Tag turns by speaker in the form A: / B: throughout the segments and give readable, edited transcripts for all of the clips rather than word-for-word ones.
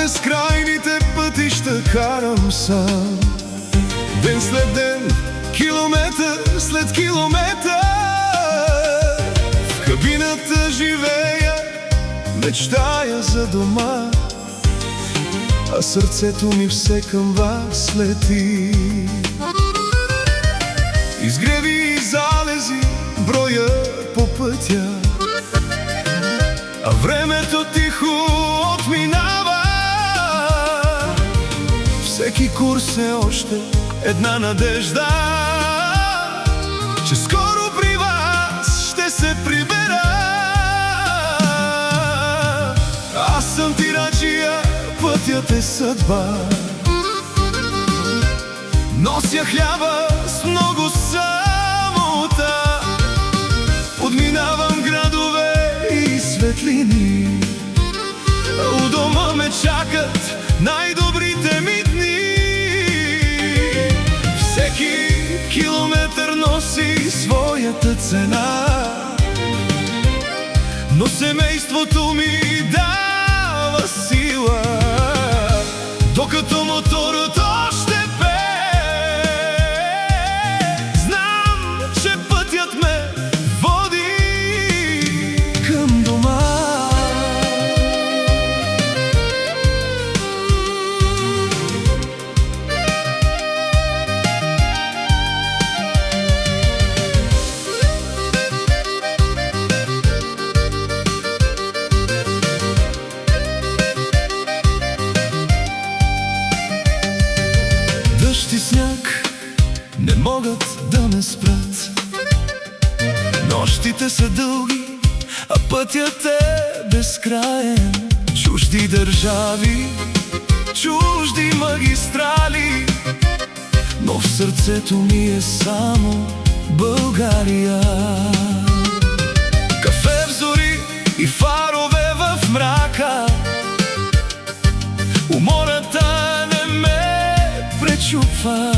A: безкрайните пътища карам сам. Ден след ден, километър след километър, в кабината живея, мечтая за дома, а сърцето ми все към вас лети. Изгреви и залези броя по пътя, а времето тихо отминава. Всеки курс е още една надежда, че скоро при вас ще се прибера. Аз съм тирачия, пътят е съдба. Нося хляба с много самота, подминавам градове и светлини. У дома ме чакат най-добрите ми дни. Всеки километър носи своята цена, но семейството ми дава сила, докато моторът още пее. Знам, че пътят ме води към дома. Дъжд и сняг не могат да ме спрат. Нощите са дълги, а пътят е безкраен. Чужди държави, чужди магистрали, но в сърцето ми е само България. Кафе в зори и фарове в мрака, умората не ме пречупва.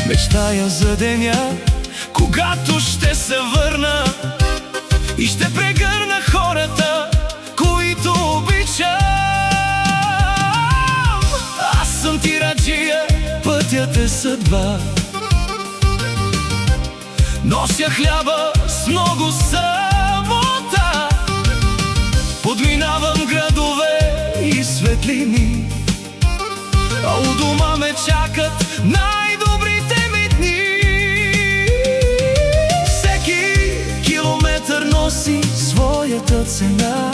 A: Мечтая за деня, когато ще се върна и ще прегърна хората, които обичам. Аз съм тираджия, пътят е съдба. Нося хляба с много самота, подминавам градове и светлини, а у дома ме чакат най-добрите ми дни. Всеки километър носи своята цена,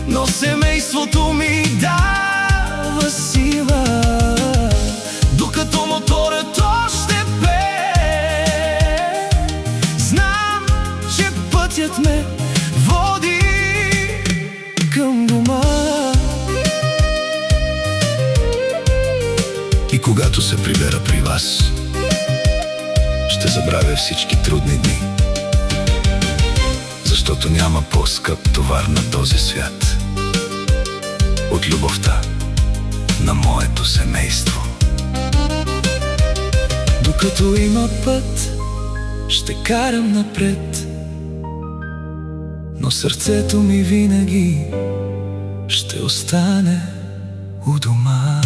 A: но семейството ми дава сила, докато моторът още пее. Знам, че пътят ме води към дома. И когато се прибера при вас, ще забравя всички трудни дни, защото няма по-скъп товар на този свят от любовта на моето семейство. Докато има път, ще карам напред, но сърцето ми винаги ще остане у дома.